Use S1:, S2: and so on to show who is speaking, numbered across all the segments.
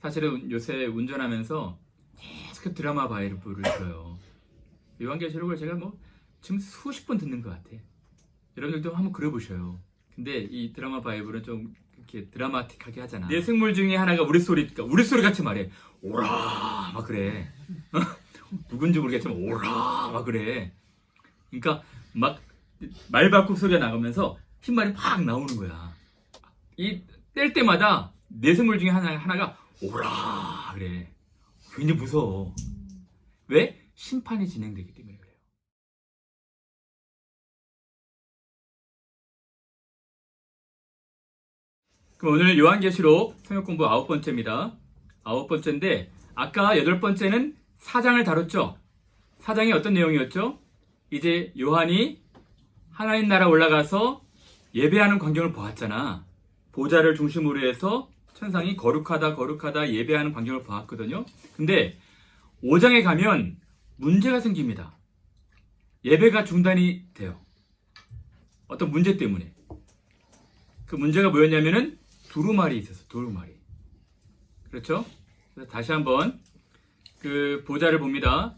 S1: 사실은 요새 운전하면서 계속 드라마 바이블을 들어요. 요한계시록을 제가 뭐 지금 수십 번 듣는 것 같아. 여러분들도 한번 그려보셔요. 근데 이 드라마 바이블은 좀 이렇게 드라마틱하게 하잖아. 내 생물 중에 하나가 우리소리 같이 말해. 오라 막 그래. 누군지 모르겠지만 오라 막 그래. 그러니까 막 말바꿈 소리가 나가면서 흰말이 팍 나오는 거야. 이 뗄 때마다 내 생물 중에 하나가 오라 그래. 굉장히 무서워. 왜? 심판이 진행되기 때문에 그래요. 그럼 오늘 요한계시록 성역 공부 9번째입니다. 9번째인데 아까 8번째는 4장을 다뤘죠. 4장이 어떤 내용이었죠? 이제 요한이 하나님 나라 올라가서 예배하는 광경을 보았잖아. 보좌를 중심으로 해서 천상이 거룩하다 예배하는 광경을 보았거든요. 근데 5장에 가면 문제가 생깁니다. 예배가 중단이 돼요. 어떤 문제 때문에. 그 문제가 뭐였냐면은 두루마리 있었어. 두루마리. 그렇죠? 그래서 다시 한번 그 보좌를 봅니다.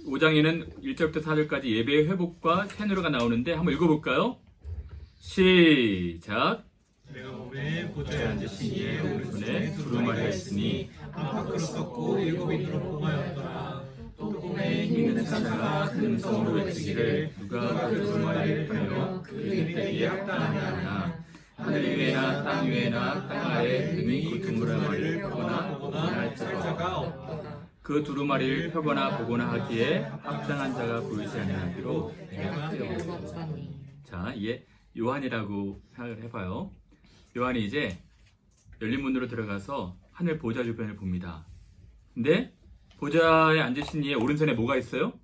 S1: 5장에는 1절부터 4절까지 예배의 회복과 새누르가 나오는데 한번 읽어볼까요? 시작.
S2: 내가 몸에 보좌에 앉으신 이의 오른손에
S1: 두루마리가 있으니
S2: 안팎으로 썩고 일곱인으로 봉하였더라. 또 꿈에
S1: 힘 있는
S2: 천사가 큰 음성으로 외치기를
S1: 누가 그 두루마리를 펴며
S2: 그 이때에 합당하냐.
S1: 하늘 위에나 땅 위에나 땅 아래 능히 그 두루마리를 펴거나 보거나 할 자가
S2: 없더라.
S1: 그 두루마리를 펴거나 보거나 하기에 합당한 자가 보이지 아니하기로 내가 하였노라. 자, 이게 요한이라고 생각을 해봐요. 요한이 이제 열린 문으로 들어가서 하늘 보좌 주변을 봅니다. 근데 보좌에 앉으신 이의 오른손에 뭐가 있어요?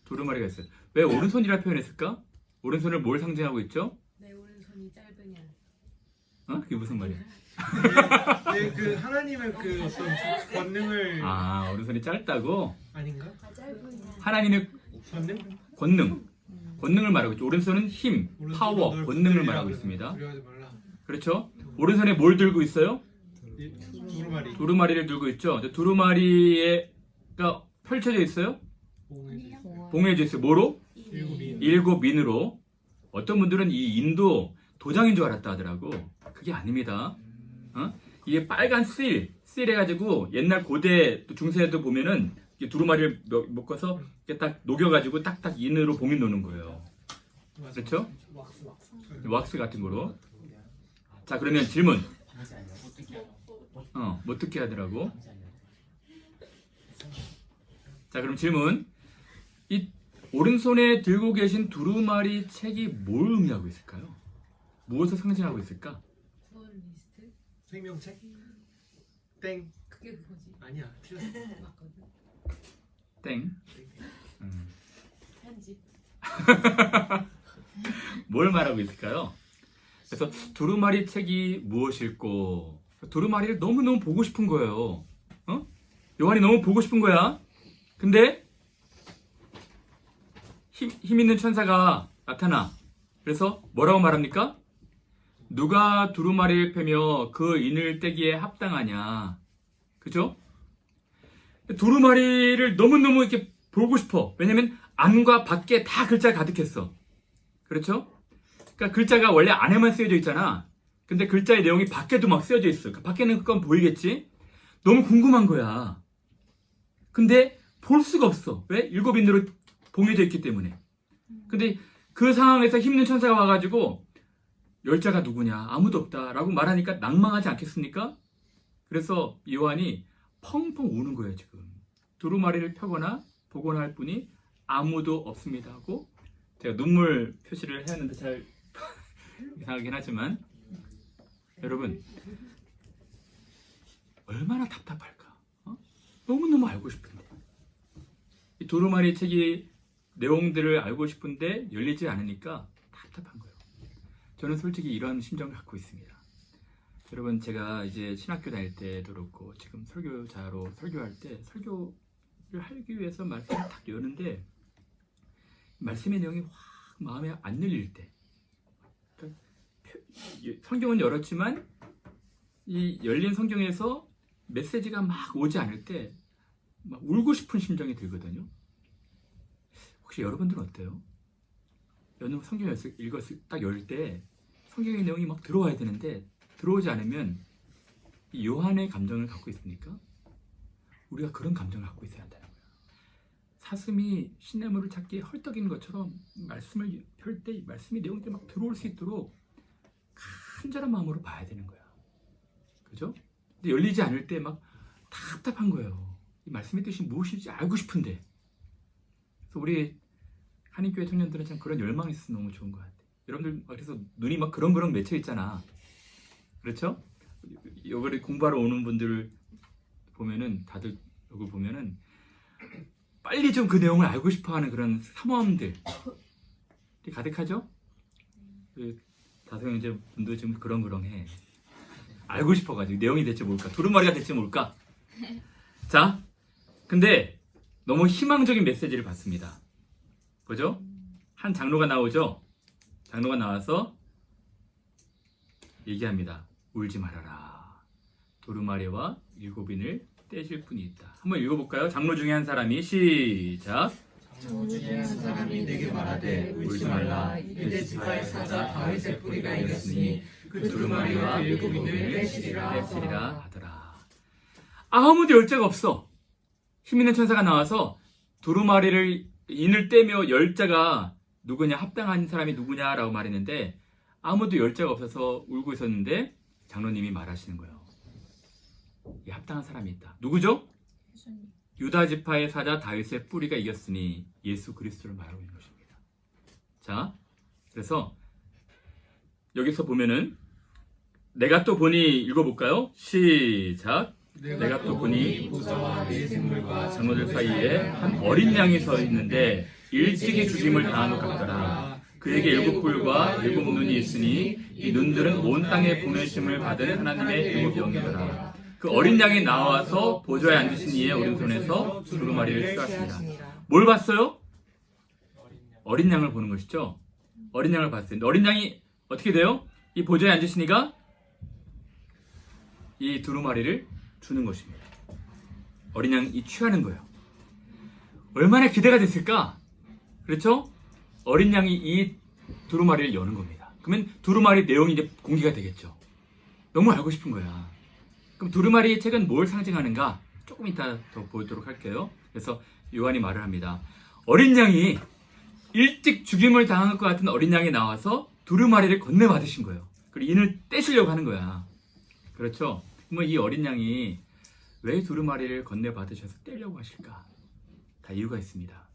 S1: 두루마리가 있어요. 왜 오른손이라 표현했을까? 오른손을 뭘 상징하고 있죠?
S3: 내 오른손이 짧으냐?
S1: 어? 그게 무슨 말이야?
S2: 그 하나님의 그 어떤 권능을
S1: 아, 오른손이 짧다고?
S2: 아닌가?
S3: 짧으냐?
S1: 하나님의
S2: 권능?
S1: 권능을 말하고 있죠. 오른손은 힘, 파워, 권능을 말하고 있습니다.
S2: 두려워하지 말라.
S1: 그렇죠? 오른손에 뭘 들고 있어요?
S2: 두루마리.
S1: 두루마리를 들고 있죠. 두루마리가 펼쳐져 있어요? 봉해져 있어요. 뭐로? 일곱 인으로. 어떤 분들은 이 인도 도장인 줄 알았다 하더라고. 그게 아닙니다. 이게 빨간 실 해가지고 옛날 고대 중세도 보면은 두루마리를 묶어서 이렇게 딱 녹여가지고 딱딱 인으로 봉인 놓는 거예요. 그렇죠? 왁스 같은 거로. 자, 그러면 질문. 못 듣게 하더라고. 자, 그럼 질문. 이 오른손에 들고 계신 두루마리 책이 뭘 의미하고 있을까요? 무엇을 상징하고 있을까?
S3: 소울리스트?
S2: 생명책? 땡.
S3: 그게 그거지.
S2: 아니야. 틀렸어.
S3: 맞거든.
S1: 땡.
S3: 편집.
S1: 뭘 말하고 있을까요? 그래서 두루마리 책이 무엇일꼬? 두루마리를 너무너무 보고 싶은 거예요. 요한이 너무 보고 싶은 거야. 근데 힘 있는 천사가 나타나. 그래서 뭐라고 말합니까? 누가 두루마리를 패며 그 인을 떼기에 합당하냐. 그죠? 두루마리를 너무너무 이렇게 보고 싶어. 왜냐면 안과 밖에 다 글자가 가득했어. 그렇죠? 그러니까 글자가 원래 안에만 쓰여져 있잖아. 근데 글자의 내용이 밖에도 막 쓰여져 있어. 그러니까 밖에는 그건 보이겠지? 너무 궁금한 거야. 근데 볼 수가 없어. 왜? 일곱 인으로 봉해져 있기 때문에. 근데 그 상황에서 힘든 천사가 와가지고 열자가 누구냐? 아무도 없다. 라고 말하니까 낭망하지 않겠습니까? 그래서 요한이 펑펑 우는 거예요, 지금. 두루마리를 펴거나 보거나 할 분이 아무도 없습니다 하고 제가 눈물 표시를 해왔는데 잘 이상하긴 하지만 여러분 얼마나 답답할까? 너무너무 알고 싶은데 이 두루마리 책이 내용들을 알고 싶은데 열리지 않으니까 답답한 거예요. 저는 솔직히 이런 심정을 갖고 있습니다. 여러분, 제가 이제 신학교 다닐 때도 그렇고 지금 설교자로 설교할 때 설교를 하기 위해서 말씀을 딱 여는데 말씀의 내용이 확 마음에 안 열릴 때, 그러니까 성경은 열었지만 이 열린 성경에서 메시지가 막 오지 않을 때 막 울고 싶은 심정이 들거든요. 혹시 여러분들은 어때요? 여러분 성경 읽었을 딱 열 때 성경의 내용이 막 들어와야 되는데 들어오지 않으면 이 요한의 감정을 갖고 있습니까? 우리가 그런 감정을 갖고 있어야 한다는 거예요. 사슴이 시냇물을 찾기에 헐떡이는 것처럼 말씀을 펼 때 말씀의 내용들이 막 들어올 수 있도록 간절한 마음으로 봐야 되는 거야. 그죠? 근데 열리지 않을 때 막 답답한 거예요. 이 말씀의 뜻이 무엇인지 알고 싶은데. 그래서 우리 한인교회 청년들은 참 그런 열망이 있어서 너무 좋은 것 같아요. 여러분들 그래서 눈이 막 그렁그렁 맺혀 있잖아. 그렇죠? 여기 공부하러 오는 분들 보면은 다들 여기 보면은 빨리 좀 그 내용을 알고 싶어하는 그런 사모함들 가득하죠? 그 다섯 형제 분도 지금 그렁그렁해. 알고 싶어가지고 내용이 대체 뭘까? 두루마리가 대체 뭘까? 자, 근데 너무 희망적인 메시지를 받습니다. 보죠? 한 장로가 나오죠? 장로가 나와서 얘기합니다. 울지 말아라. 두루마리와 일곱인을 떼실 분이 있다. 한번 읽어볼까요? 장로 중에 한 사람이 시작.
S2: 장로 중에 한 사람이 내게 말하되 울지 말라. 유대 지파의 사자 다윗의 뿌리가 이겼으니 그 두루마리와 일곱인을 떼시리라
S1: 하더라. 아무도 열자가 없어. 힘 있는 천사가 나와서 두루마리를 인을 떼며 열자가 누구냐, 합당한 사람이 누구냐라고 말했는데 아무도 열자가 없어서 울고 있었는데 장로님이 말하시는 거예요. 이 합당한 사람이 있다. 누구죠? 유다 지파의 사자 다윗의 뿌리가 이겼으니 예수 그리스도를 말하고 있는 것입니다. 자, 그래서 여기서 보면은 내가 또 보니 읽어볼까요? 시작. 내가 또 보니
S2: 보좌와 네 생물과
S1: 장로들 사이에 한 어린 양이 서 있는데 일찍이 죽임을 당한 것 같더라. 그에게 일곱 뿔과 일곱 눈이 있으니 이 눈들은 온 땅에 보내심을 받은 하나님의 일곱 영이더라. 그 어린 양이 나와서 보좌에 앉으신 이의 오른손에서 두루마리를 취하십니다. 뭘 봤어요? 어린 양을 보는 것이죠. 어린 양을 봤어요. 어린 양이 어떻게 돼요? 이 보좌에 앉으신 이가 이 두루마리를 주는 것입니다. 어린 양이 취하는 거예요. 얼마나 기대가 됐을까? 그렇죠? 어린 양이 이 두루마리를 여는 겁니다. 그러면 두루마리 내용이 이제 공개가 되겠죠. 너무 알고 싶은 거야. 그럼 두루마리의 책은 뭘 상징하는가? 조금 이따 더 보도록 할게요. 그래서 요한이 말을 합니다. 어린 양이 일찍 죽임을 당한 것 같은 어린 양이 나와서 두루마리를 건네받으신 거예요. 그리고 인을 떼시려고 하는 거야. 그렇죠? 그러면 이 어린 양이 왜 두루마리를 건네받으셔서 떼려고 하실까? 다 이유가 있습니다.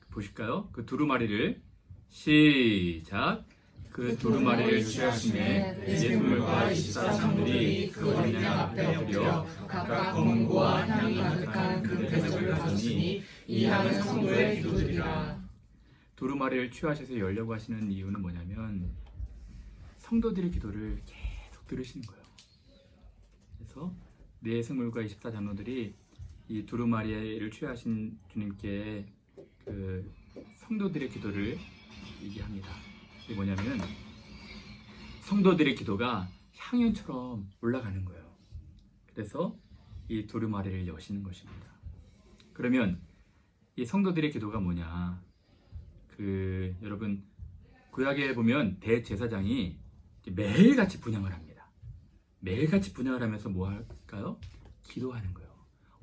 S1: 보실까요? 그 두루마리를 시작. 그 두루마리를 취하심에 예물과 24장들이 그 어린 양 앞에 엎드려 각각 검은고와 향이 가득한 그 대접을 가졌으니 이 향은 성도의 기도들이라. 두루마리를 취하셔서 열려고 하시는 이유는 뭐냐면 성도들의 기도를 계속 들으시는 거예요. 그래서 네 생물과 24장로들이 이 두루마리를 취하신 주님께 그 성도들의 기도를 얘기합니다. 이게 뭐냐면 성도들의 기도가 향연처럼 올라가는 거예요. 그래서 이 두루마리를 여시는 것입니다. 그러면 이 성도들의 기도가 뭐냐? 여러분 구약에 보면 대제사장이 매일같이 분향을 합니다. 매일같이 분향을 하면서 뭐 할까요? 기도하는 거예요.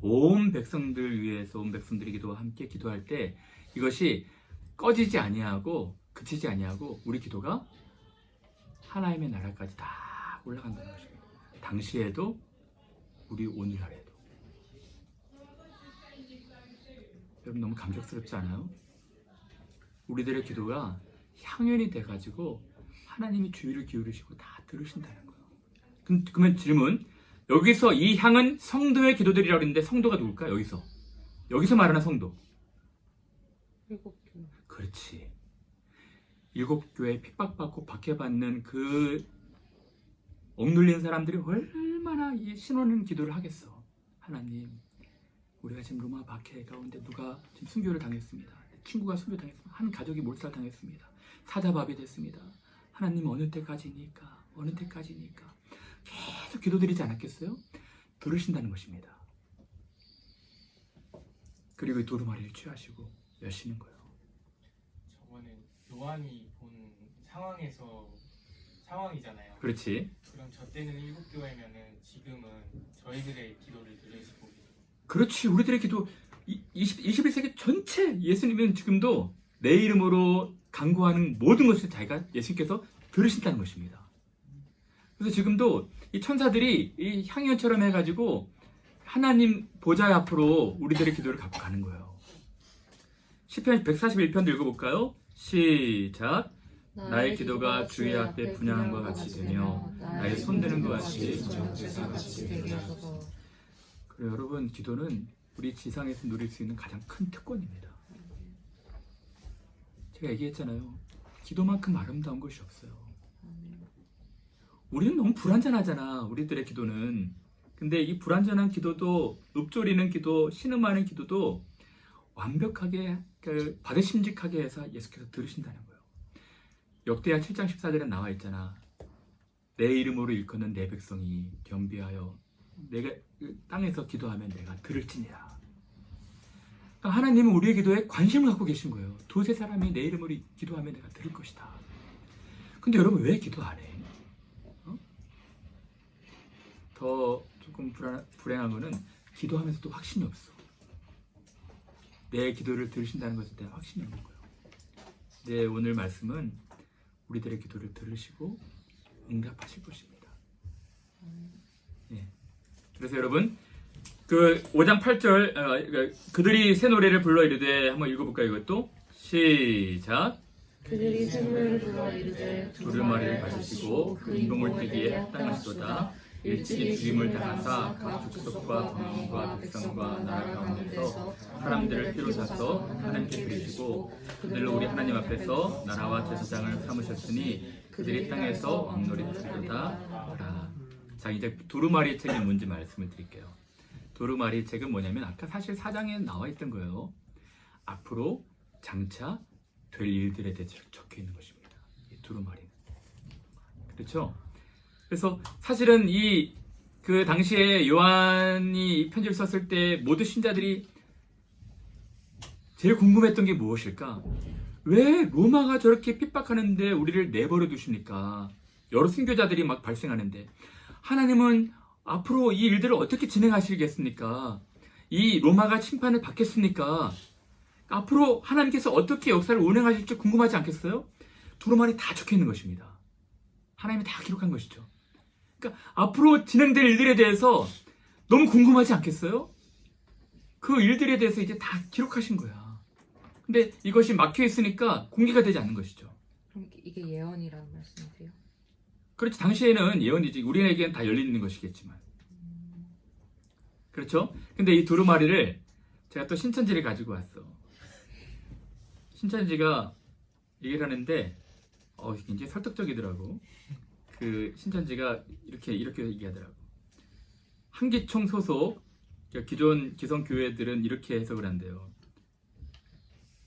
S1: 온 백성들 위해서 온 백성들이 기도와 함께 기도할 때 이것이 꺼지지 아니하고 그치지 아니하고 우리 기도가 하나님의 나라까지 다 올라간다는 것입니다. 당시에도 우리 오늘날에도. 여러분 너무 감격스럽지 않아요? 우리들의 기도가 향연이 돼가지고 하나님이 주의를 기울이시고 다 들으신다는 거예요. 그러면 질문, 여기서 이 향은 성도의 기도들이라고 했는데 성도가 누굴까? 여기서 말하는 성도.
S4: 일곱 교회.
S1: 그렇지. 일곱 교회 핍박받고 박해받는 그 억눌린 사람들이 얼마나 이 신원은 기도를 하겠어. 하나님, 우리가 지금 로마 박해 가운데 누가 지금 순교를 당했습니다. 친구가 순교당했습니다. 한 가족이 몰살당했습니다. 사자밥이 됐습니다. 하나님 어느 때까지니까? 어느 때까지니까? 계속 기도드리지 않았겠어요? 들으신다는 것입니다. 그리고 이 두루마리를 취하시고 여시는 거예요.
S2: 저거는 요한이 본 상황이잖아요.
S1: 그렇지.
S2: 그럼 저 때는 일곱 교회면은 지금은 저희들의 기도를 들으시고
S1: 그렇지. 우리들의 기도 21세기 전체 예수님은 지금도 내 이름으로 간구하는 모든 것을 자기가 예수님께서 들으신다는 것입니다. 그래서 지금도 이 천사들이 이 향연처럼 해가지고 하나님 보좌 앞으로 우리들의 기도를 갖고 가는 거예요. 시편 141편도 읽어볼까요? 시작. 나의 기도가 주의 앞에 분향함과 같이 되며 나의 손드는 것 같이
S4: 정죄사 같이 되게 하소서.
S1: 그래요, 여러분, 기도는 우리 지상에서 누릴 수 있는 가장 큰 특권입니다. 제가 얘기했잖아요. 기도만큼 아름다운 것이 없어요. 우리는 너무 불완전하잖아, 우리들의 기도는. 근데 이 불완전한 기도도, 읊조리는 기도, 신음하는 기도도 완벽하게 받으심직하게 해서 예수께서 들으신다는 거예요. 역대하 7장 14절에 나와 있잖아. 내 이름으로 일컫는 내 백성이 겸비하여 내가 땅에서 기도하면 내가 들을지니라. 그러니까 하나님은 우리의 기도에 관심을 갖고 계신 거예요. 두세 사람이 내 이름으로 기도하면 내가 들을 것이다. 근데 여러분, 왜 기도 안 해? 더 조금 불행한 거는 기도하면서도 확신이 없어. 내 기도를 들으신다는 것에 대한 확신이 없는 거예요. 네, 오늘 말씀은 우리들의 기도를 들으시고 응답하실 것입니다. 네. 그래서 여러분, 그 5장 8절 그들이 새 노래를 불러 이르되 한번 읽어볼까요? 이것도 시작.
S4: 그들이 새 노래를 불러 이르되
S1: 두루마리를 가지시고 그 인공을 뜨기에 합당하시도다. 일찍이 죽임을 당하사 각 족속과 방언과 백성과 나라 가운데서 사람들을 피로 사서 하나님께 드리시고 그들로 우리 하나님 앞에서 나라와 제사장을 삼으셨으니 그들이 땅에서 왕노릇 하리로다 하라. 자, 이제 두루마리 책이 뭔지 말씀을 드릴게요. 두루마리 책은 뭐냐면 아까 사실 4장에 나와 있던 거예요. 앞으로 장차 될 일들에 대해서 적혀 있는 것입니다. 이 두루마리는. 그렇죠? 그래서 사실은 그 당시에 요한이 이 편지를 썼을 때 모든 신자들이 제일 궁금했던 게 무엇일까? 왜 로마가 저렇게 핍박하는데 우리를 내버려 두십니까? 여러 순교자들이 막 발생하는데 하나님은 앞으로 이 일들을 어떻게 진행하시겠습니까? 이 로마가 심판을 받겠습니까? 앞으로 하나님께서 어떻게 역사를 운행하실지 궁금하지 않겠어요? 두루마리 다 적혀 있는 것입니다. 하나님이 다 기록한 것이죠. 그러니까 앞으로 진행될 일들에 대해서 너무 궁금하지 않겠어요? 그 일들에 대해서 이제 다 기록하신 거야. 근데 이것이 막혀 있으니까 공개가 되지 않는 것이죠.
S4: 그럼 이게 예언이라는 말씀이세요?
S1: 그렇지, 당시에는 예언이지. 우리에게는 다 열려 있는 것이겠지만. 그렇죠? 근데 이 두루마리를 제가 또 신천지를 가지고 왔어. 신천지가 얘기를 하는데 굉장히 설득적이더라고. 그 신천지가 이렇게 얘기하더라고. 한기총 소속 기존 기성교회들은 이렇게 해석을 한대요.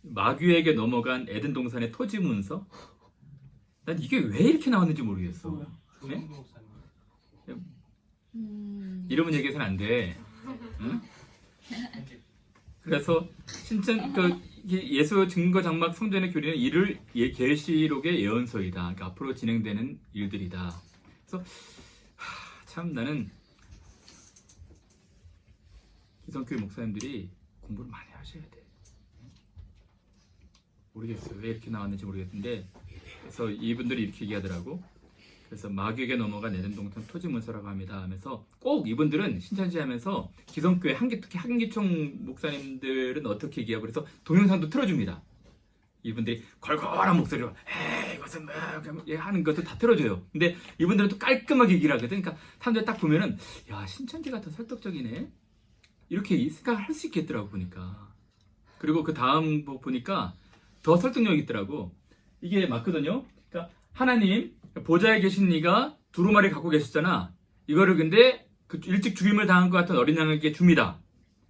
S1: 마귀에게 넘어간 에덴 동산의 토지 문서? 난 이게 왜 이렇게 나왔는지 모르겠어. 네? 이름은 얘기해서는 안 돼. 응? 그래서 예수 증거 장막 성전의 교리는 이를 계시록의 예언서이다. 그러니까 앞으로 진행되는 일들이다. 그래서 참 나는 기성교회 목사님들이 공부를 많이 하셔야 돼. 모르겠어요. 왜 이렇게 나왔는지 모르겠는데, 그래서 이분들이 이렇게 얘기하더라고. 그래서 마귀에게 넘어간 에덴 동산 토지 문서라고 합니다 하면서 꼭 이분들은 신천지 하면서 기성교회 특히 한기총 목사님들은 어떻게 얘기하고 그래서 동영상도 틀어줍니다. 이분들이 걸걸한 목소리로 이것은 하는 것도 다 틀어줘요. 근데 이분들은 또 깔끔하게 얘기를 하거든. 그러니까 사람들이 딱 보면은 야, 신천지가 더 설득적이네 이렇게 생각할 수 있겠더라고 보니까. 그리고 그 다음 보니까 더 설득력이 있더라고. 이게 맞거든요. 그러니까 하나님 보좌에 계신 네가 두루마리 갖고 계셨잖아. 이거를 근데 그 일찍 죽임을 당한 것 같은 어린 양에게 줍니다.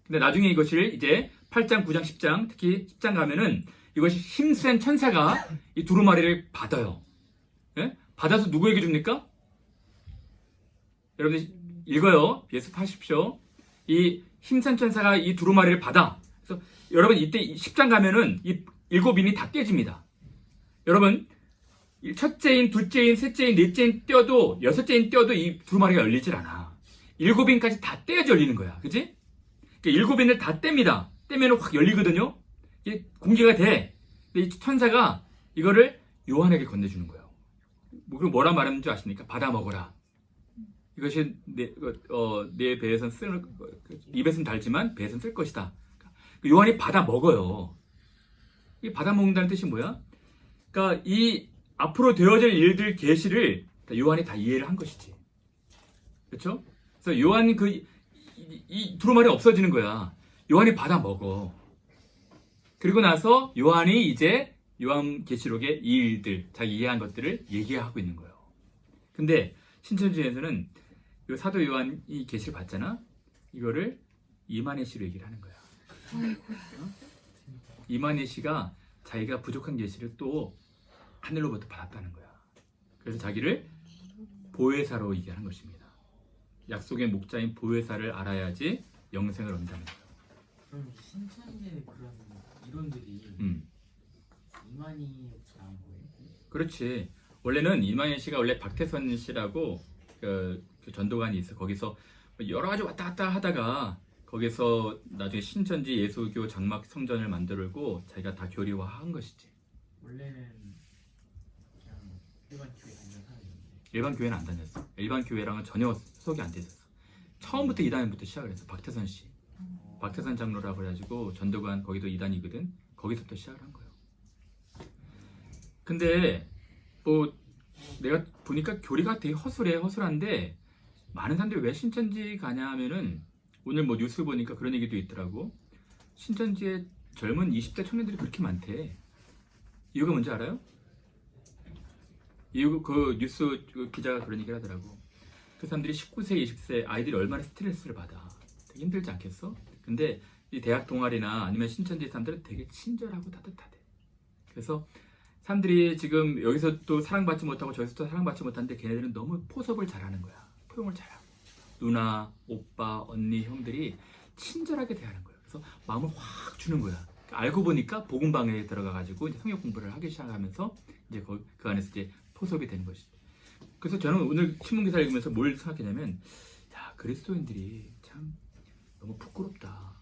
S1: 근데 나중에 이것을 이제 8장, 9장, 10장, 특히 10장 가면은 이것이 힘센 천사가 이 두루마리를 받아요. 예? 받아서 누구에게 줍니까? 여러분들 읽어요. 예습하십시오. 이 힘센 천사가 이 두루마리를 받아. 그래서 여러분 이때 10장 가면은 이 7인이 다 떼집니다. 여러분 첫째인, 둘째인, 셋째인, 넷째인 떼어도, 여섯째인 떼어도 이 두루마리가 열리질 않아. 7인까지 다 떼어져 열리는 거야. 그치? 그러니까 7인을 다 뗍니다. 떼면 확 열리거든요. 이게 공개가 돼. 근데 이 천사가 이거를 요한에게 건네주는 거예요. 그럼 뭐라 말하는 줄 아십니까? 받아 먹어라. 이것이 내 배에선 입에선 달지만 배에선 쓸 것이다. 요한이 받아 먹어요. 이 받아 먹는다는 뜻이 뭐야? 그러니까 이 앞으로 되어질 일들 계시를 요한이 다 이해를 한 것이지. 그렇죠? 그래서 요한 이 두루마리 없어지는 거야. 요한이 받아 먹어. 그리고 나서 요한이 이제 요한계시록의 이 일들, 자기 이해한 것들을 얘기하고 있는 거예요. 근데 신천지에서는 이 사도 요한이 계시를 받잖아. 이거를 이만희 씨로 얘기를 하는 거야. 이만희 씨가 자기가 부족한 계시를 또 하늘로부터 받았다는 거야. 그래서 자기를 보혜사로 얘기하는 것입니다. 약속의 목자인 보혜사를 알아야지 영생을 얻는다는 거야.
S2: 그럼 신천지의 그런 이론들이 이만희 나온 거예요?
S1: 그렇지. 원래는 이만희 씨가 원래 박태선 씨라고 그 전도관이 있어. 거기서 여러 가지 왔다 갔다 하다가 거기서 나중에 신천지 예수교 장막 성전을 만들고 자기가 다 교리화한 것이지.
S2: 원래는 그냥 일반 교회 다니는 사람인데.
S1: 일반 교회는 안 다녔어. 일반 교회랑은 전혀 소속이 안 돼 있었어. 처음부터 이단부터 시작을 했어. 박태선 씨. 박태선 장로라고 해가지고 전도관 거기도 이단이거든. 거기서부터 시작을 한 거예요. 근데 뭐 내가 보니까 교리가 되게 허술한데 많은 사람들이 왜 신천지 가냐 하면은 오늘 뭐 뉴스 보니까 그런 얘기도 있더라고. 신천지에 젊은 20대 청년들이 그렇게 많대. 이유가 뭔지 알아요? 이유 그 뉴스 기자가 그런 얘기를 하더라고. 그 사람들이 19세, 20세 아이들이 얼마나 스트레스를 받아. 되게 힘들지 않겠어? 근데 이 대학 동아리나 아니면 신천지 사람들은 되게 친절하고 따뜻하대. 그래서 사람들이 지금 여기서 또 사랑받지 못하고 저기서 또 사랑받지 못하는데 걔네들은 너무 포섭을 잘하는 거야. 포용을 잘하고. 누나, 오빠, 언니, 형들이 친절하게 대하는 거예요. 그래서 마음을 확 주는 거야. 알고 보니까 복음방에 들어가가지고 이제 성역 공부를 하기 시작하면서 이제 그 안에서 이제 포섭이 되는 것이죠. 그래서 저는 오늘 신문기사 읽으면서 뭘 생각했냐면, 야, 그리스도인들이 참 너무 부끄럽다.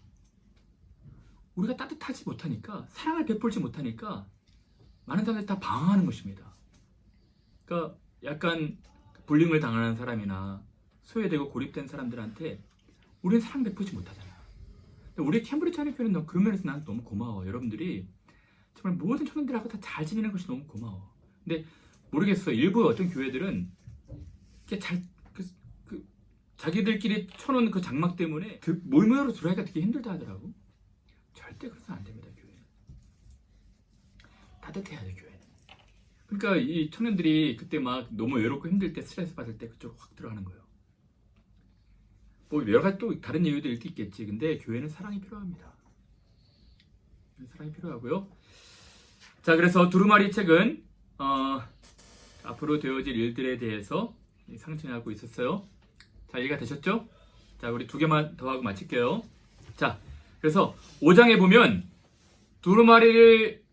S1: 우리가 따뜻하지 못하니까, 사랑을 베풀지 못하니까 많은 사람들이 다 방황하는 것입니다. 그러니까 약간 불링을 당하는 사람이나 소외되고 고립된 사람들한테 우리는 사랑 베풀지 못하잖아. 근데 우리 캠브리지 한인교회는 그런 면에서 난 너무 고마워. 여러분들이 정말 모든 청년들하고 다 잘 지내는 것이 너무 고마워. 근데 모르겠어. 일부 어떤 교회들은 이렇게 자기들끼리 쳐놓은 그 장막 때문에 모임으로 들어가기가 되게 힘들다 하더라고. 절대 그래서 안 됩니다. 교회는 따뜻해야 돼. 교회는. 그러니까 이 청년들이 그때 막 너무 외롭고 힘들 때, 스트레스 받을 때 그쪽으로 확 들어가는 거예요. 뭐 여러 가지 또 다른 이유들이 있겠지. 근데 교회는 사랑이 필요합니다. 사랑이 필요하고요. 자, 그래서 두루마리 책은 앞으로 되어질 일들에 대해서 상징하고 있었어요. 자, 이해가 되셨죠? 자, 우리 2개만 더 하고 마칠게요. 자, 그래서 5장에 보면 두루마리를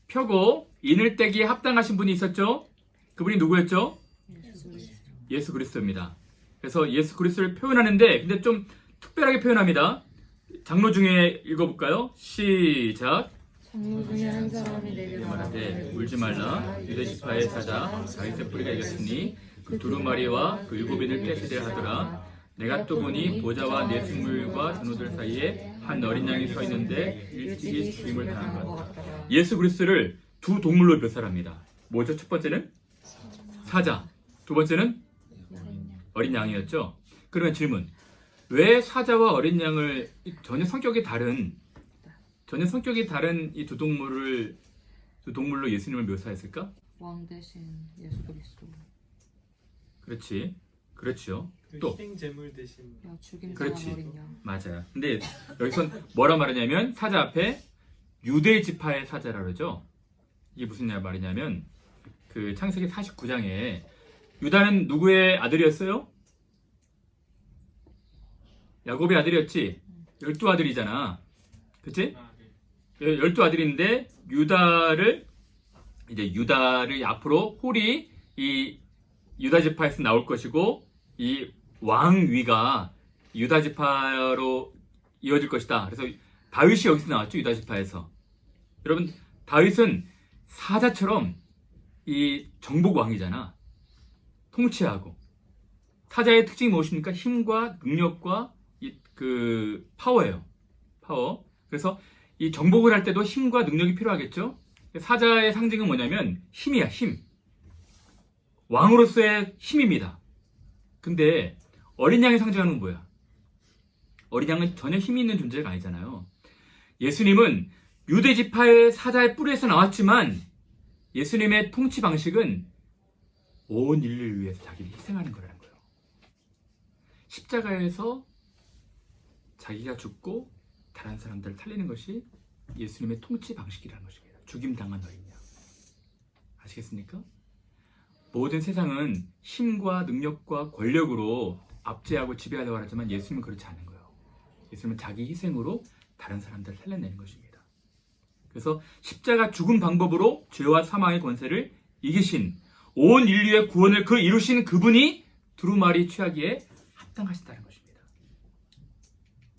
S1: 펴고 인을 떼기에 합당하신 분이 있었죠? 그분이 누구였죠? 예수 그리스도입니다. 그래서 예수 그리스도를 표현하는데 근데 좀 특별하게 표현합니다. 장로 중에 읽어볼까요? 시작.
S4: 장로 중에 한 사람이 내게
S1: 말하되 울지 말라. 유대 지파의 사자 다윗의 뿌리가 이겼으니 그 두루마리와 그 7인을 떼시되 하더라. 내가 또 보니 보좌와 내숭물과 전우들 사이에 한 어린 양이 서 있는데 일찍이 죽임을 당한 것 같다. 예수 그리스도를 두 동물로 묘사합니다. 뭐죠? 첫 번째는 사자, 두 번째는 어린 양이었죠. 그러면 질문, 왜 사자와 어린 양을 전혀 성격이 다른 이 두 동물로 예수님을 묘사했을까?
S4: 왕 대신 예수 그리스도.
S1: 그렇지, 그렇죠.
S5: 그
S1: 또
S5: 희생 제물 대신
S4: 죽임
S1: 그렇지.
S4: 당한 어린 양.
S1: 맞아요. 근데 여기선 뭐라 말하냐면 사자 앞에 유대 지파의 사자라 그러죠. 이게 무슨 말이냐면 그 창세기 49장에 유다는 누구의 아들이었어요? 야곱의 아들이었지. 12아들이잖아. 그치? 12아들인데 유다를 앞으로 홀이 이 유다 지파에서 나올 것이고 이 왕위가 유다 지파로 이어질 것이다. 그래서 다윗이 여기서 나왔죠. 유다 지파에서. 여러분, 다윗은 사자처럼 이 정복 왕이잖아. 통치하고. 사자의 특징이 무엇입니까? 힘과 능력과 그 파워예요. 파워. 그래서 이 정복을 할 때도 힘과 능력이 필요하겠죠? 사자의 상징은 뭐냐면 힘이야, 힘. 왕으로서의 힘입니다. 근데 어린 양의 상징하는 건 뭐야? 어린 양은 전혀 힘이 있는 존재가 아니잖아요. 예수님은 유대 지파의 사자의 뿌리에서 나왔지만 예수님의 통치 방식은 온 인류를 위해서 자기를 희생하는 거라는 거예요. 십자가에서 자기가 죽고 다른 사람들을 살리는 것이 예수님의 통치 방식이라는 것입니다. 죽임당한 어린 양. 아시겠습니까? 모든 세상은 힘과 능력과 권력으로 압제하고 지배하려고 하지만 예수님은 그렇지 않은 거예요. 예수님은 자기 희생으로 다른 사람들을 살려내는 것입니다. 그래서 십자가 죽은 방법으로 죄와 사망의 권세를 이기신 온 인류의 구원을 이루신 그분이 두루마리 취하기에 합당하시다는 것입니다.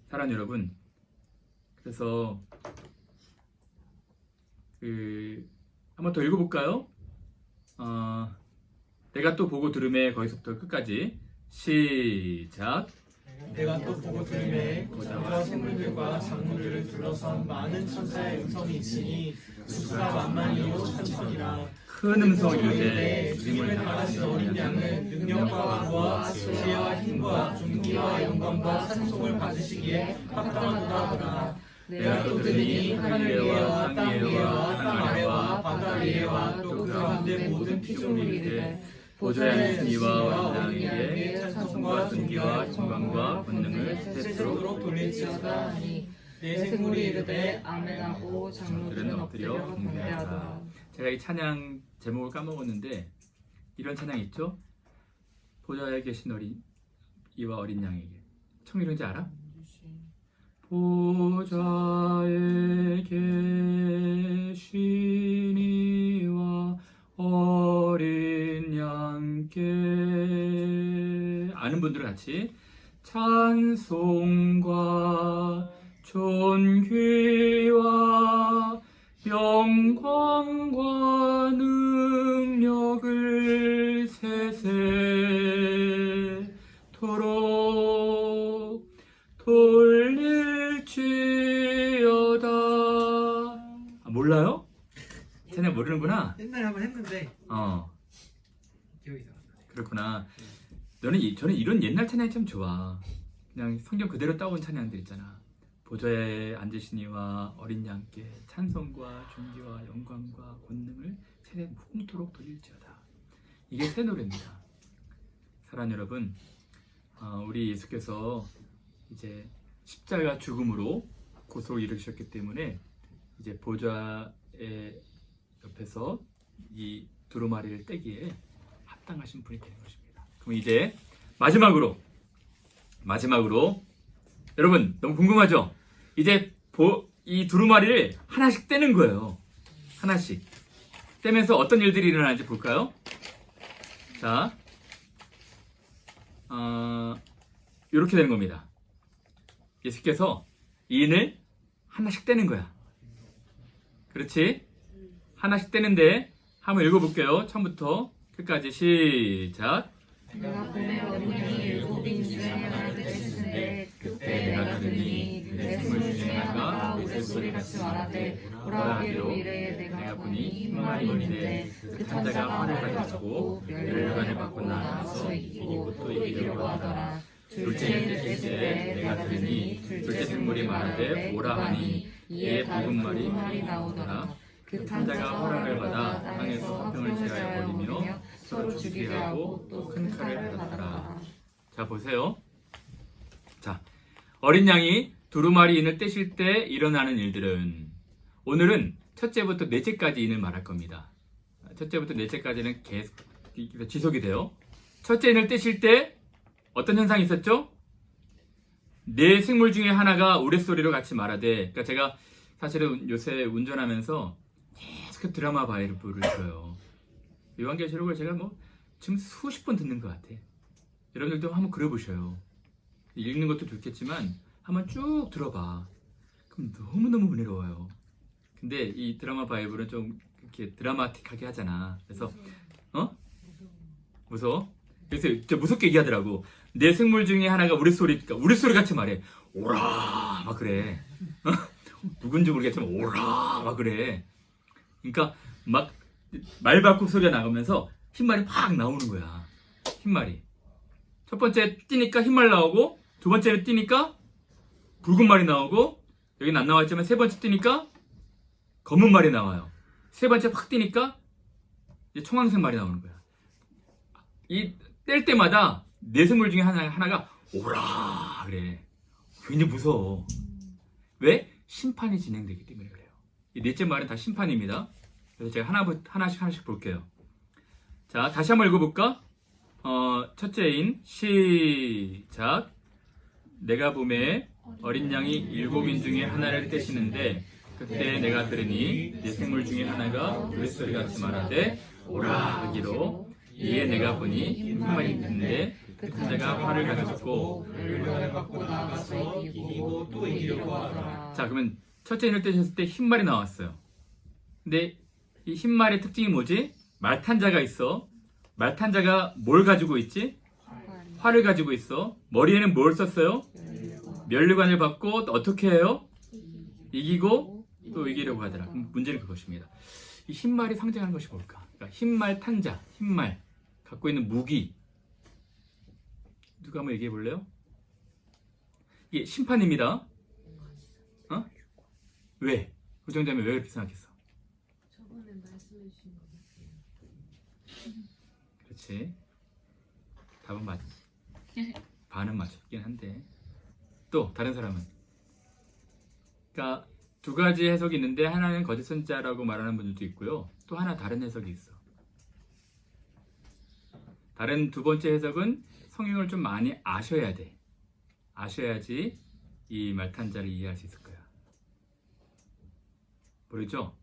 S1: 사랑하는 여러분, 그래서 한번 더 읽어볼까요? 내가 또 보고 들음에 거기서부터 끝까지 시작.
S2: 내가 또 보고 들음에 보자와 생물들과 작물들을 둘러선 많은 천사의 음성이 있으니 그 수가 만만이요 천천이라.
S1: 큰 음성을
S2: 이르되
S1: 이르되
S2: 주님을 당하신 어린 양은 능력과 왕과 지혜와 힘과 존귀와 영광과 찬송을 받으시기에 합당하도다 하더라. 내가 또 들으니 하늘 위에와 땅 위에와 땅 아래와 바다 위에와 또 그 가운데 모든 피조물이 이르되
S1: 보좌에 있는 이와 왕에게 찬송과 존귀와 영광과 권능을 세세토록
S2: 돌릴지어다.
S4: 하니
S2: 내
S4: 내
S2: 생물이
S4: 생물이
S2: 이르되
S4: 이르되 아멘하고 장로들은 엎드려 경배하더라.
S1: 제가 이 찬양 제목을 까먹었는데 이런 찬양 있죠? 보좌에 계신 이와 어린 양에게. 청 이런지 알아? 보좌에 계신 이와 어린 양께. 아는 분들은 같이 찬송과 존귀와 영광과 능력을 세세토록 돌릴지어다. 몰라요? 쟤네 모르는구나.
S5: 옛날에 한번 했는데 기억이 잘 안 나요.
S1: 그렇구나. 저는 이런 옛날 찬양이 참 좋아. 그냥 성경 그대로 따온 찬양들 있잖아. 보좌에 앉으시니와 어린 양께 찬송과 존귀와 영광과 권능을 세대 무궁토록 돌릴지어다. 이게 새 노래입니다. 사랑하는 여러분, 우리 예수께서 이제 십자가 죽음으로 고소를 이루셨기 때문에 이제 보좌의 옆에서 이 두루마리를 떼기에 합당하신 분이 되는 것입니다. 그럼 이제 마지막으로 여러분 너무 궁금하죠? 이제 이 두루마리를 하나씩 떼는 거예요. 하나씩 떼면서 어떤 일들이 일어나는지 볼까요? 자, 이렇게 되는 겁니다. 예수께서 이 인을 하나씩 떼는 거야. 그렇지? 하나씩 떼는데 한번 읽어볼게요. 처음부터 끝까지 시작.
S4: 내가 봄에 어린 양이 일곱인 중에 하나를 떼시는데 그때 내가 들으니 내 스물 중에 하나가 우레소리 같이 말하되 오라 하기로 이르되 내가 보니 흰말이 있는데 그 천사가 화를 가지고 열반을 받고 나와서 이기고 또 이기려고 하더라. 둘째는 떼시되 내가 들으니 둘째 생물이 말하되 오라 하니 이에 붉은 말이 나오더라. 그 천사가 허락을 받아 땅에서 화평을 취하여 버리며 서로 죽이게 하고 또 큰 칼을 받았더라.
S1: 자, 보세요. 자, 어린 양이 두루마리 인을 떼실 때 일어나는 일들은, 오늘은 첫째부터 넷째까지 인을 말할 겁니다. 첫째부터 넷째까지는 계속 지속이 돼요. 첫째 인을 떼실 때 어떤 현상이 있었죠? 네 생물 중에 하나가 우레소리로 같이 말하되, 그러니까 제가 사실은 요새 운전하면서 계속 드라마 바이블을 들어요. 요한계시록을 제가 뭐 지금 수십 번 듣는 것 같아. 여러분들도 한번 그려보셔요. 읽는 것도 좋겠지만 한번 쭉 들어봐. 그럼 너무너무 은혜로워요. 근데 이 드라마 바이블은 좀 이렇게 드라마틱하게 하잖아. 그래서 무서워? 그래서 진짜 무섭게 얘기하더라고. 내 생물 중에 하나가 우레소리 같이 말해. 오라 막 그래. 누군지 모르겠지만 오라 막 그래. 그러니까 막 말바꿈 소리가 나오면서 흰말이 확 나오는 거야. 흰말이. 첫 번째 뛰니까 흰말 나오고, 두 번째를 뛰니까 붉은 말이 나오고, 여기는 안 나왔지만 세 번째 뛰니까 검은 말이 나와요. 세 번째 확 뛰니까 이제 청황색 말이 나오는 거야. 이 뗄 때마다 내 생물 중에 하나가 오라 그래. 굉장히 무서워. 왜? 심판이 진행되기 때문에 그래요. 이 넷째 말은 다 심판입니다. 그래서 제가 하나씩 볼게요. 자, 다시 한번 읽어볼까? 첫째인 시작. 내가 봄에 어린 양이 일곱인 중에 하나를 떼시는데 그때 내가 들으니 내 생물 중에 하나가 우레소리 같이 말하되 오라 하기로 이에 내가 보니 흰말이 있는데 그 자가 활을 가졌고
S2: 열매를 갖고 나아가서 이기고 또 이기려고 하더라.
S1: 자, 그러면 첫째 인을 떼셨을 때 흰말이 나왔어요. 근데 이 흰말의 특징이 뭐지? 말탄자가 있어. 말탄자가 뭘 가지고 있지? 활을 가지고 있어. 머리에는 뭘 썼어요? 면류관을 받고 어떻게 해요? 이기고 또 이기려고 하더라. 그럼 문제는 그것입니다. 이 흰말이 상징하는 것이 뭘까? 그러니까 흰말 탄자, 흰말 갖고 있는 무기. 누가 한번 얘기해 볼래요? 이게 심판입니다. 왜? 우정자면 왜 그렇게 생각했어?
S3: 저번에 말씀해 주신 것 같아요.
S1: 그렇지. 답은 맞. 반은 맞췄긴 한데. 또 다른 사람은? 그러니까 두 가지 해석이 있는데 하나는 거짓 선지자라고 말하는 분들도 있고요. 또 하나 다른 해석이 있어. 다른 두 번째 해석은 성경을 좀 많이 아셔야 돼. 아셔야지 이 말탄자를 이해할 수 있을 거야. 모르죠?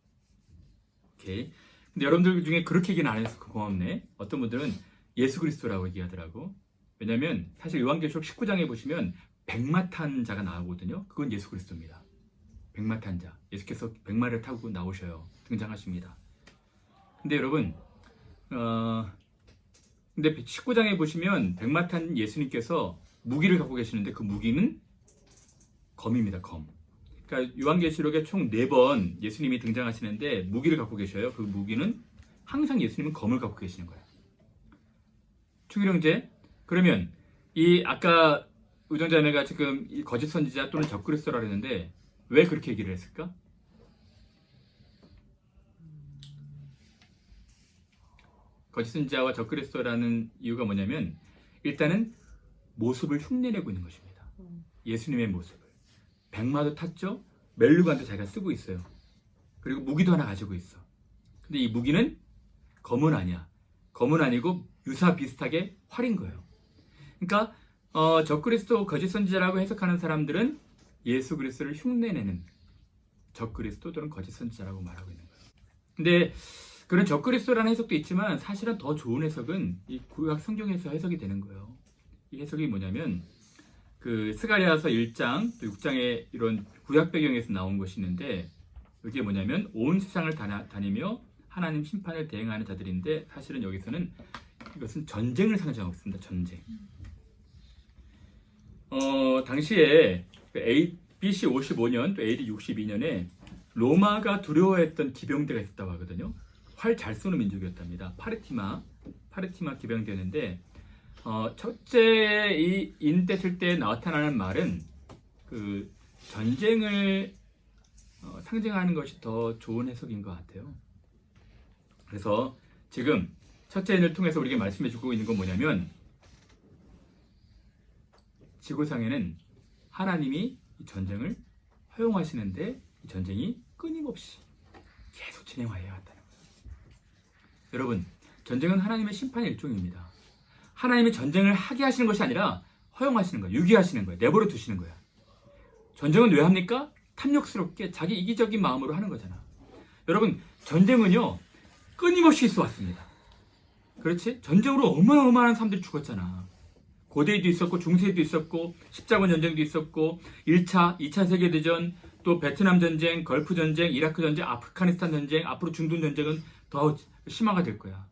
S1: 오케이. 근데 여러분들 중에 그렇게 얘기는 안 해서 고맙네. 어떤 분들은 예수 그리스도라고 얘기하더라고. 왜냐면 사실 요한계시록 19장에 보시면 백마탄자가 나오거든요. 그건 예수 그리스도입니다. 백마탄자. 예수께서 백마를 타고 나오셔요. 등장하십니다. 근데 여러분, 근데 19장에 보시면 백마탄 예수님께서 무기를 갖고 계시는데 그 무기는 검입니다. 검. 그러니까 요한계시록에 총 4번 예수님이 등장하시는데 무기를 갖고 계셔요. 그 무기는 항상 예수님은 검을 갖고 계시는 거예요. 추기령제. 그러면 이 아까 우정자매가 지금 이 거짓 선지자 또는 적그리스도라고 했는데 왜 그렇게 얘기를 했을까? 거짓 선지자와 적그리스도라는 이유가 뭐냐면 일단은 모습을 흉내내고 있는 것입니다. 예수님의 모습을. 백마도 탔죠? 멜루관도 자기가 쓰고 있어요. 그리고 무기도 하나 가지고 있어. 근데 이 무기는 검은 아니야. 검은 아니고 유사 비슷하게 활인 거예요. 그러니까 적그리스도 거짓 선지자라고 해석하는 사람들은 예수 그리스도를 흉내내는 적그리스도 또는 거짓 선지자라고 말하고 있는 거예요. 근데 그런 적그리스도라는 해석도 있지만 사실은 더 좋은 해석은 이 구약 성경에서 해석이 되는 거예요. 이 해석이 뭐냐면 그 스가랴서 1장 또 6장에 이런 구약 배경에서 나온 것이 있는데 이게 뭐냐면 온 세상을 다니며 하나님 심판을 대행하는 자들인데 사실은 여기서는 이것은 전쟁을 상징하고 있습니다. 전쟁. 당시에 BC 55년 또 AD 62년에 로마가 두려워했던 기병대가 있었다고 하거든요. 활 잘 쏘는 민족이었답니다. 파르티마 기병대였는데 첫째 이 인됐을 때 나타나는 말은 그 전쟁을 상징하는 것이 더 좋은 해석인 것 같아요. 그래서 지금 첫째 인을 통해서 우리에게 말씀해주고 있는 건 뭐냐면 지구상에는 하나님이 이 전쟁을 허용하시는데 이 전쟁이 끊임없이 계속 진행하여야 한다는 거예요. 여러분, 전쟁은 하나님의 심판의 일종입니다. 하나님이 전쟁을 하게 하시는 것이 아니라 허용하시는 거야. 유기하시는 거야. 내버려 두시는 거야. 전쟁은 왜 합니까? 탐욕스럽게 자기 이기적인 마음으로 하는 거잖아. 여러분, 전쟁은요, 끊임없이 있어 왔습니다. 그렇지? 전쟁으로 어마어마한 사람들이 죽었잖아. 고대에도 있었고, 중세에도 있었고, 십자군 전쟁도 있었고, 1차, 2차 세계대전, 또 베트남 전쟁, 걸프 전쟁, 이라크 전쟁, 아프가니스탄 전쟁, 앞으로 중동 전쟁은 더 심화가 될 거야.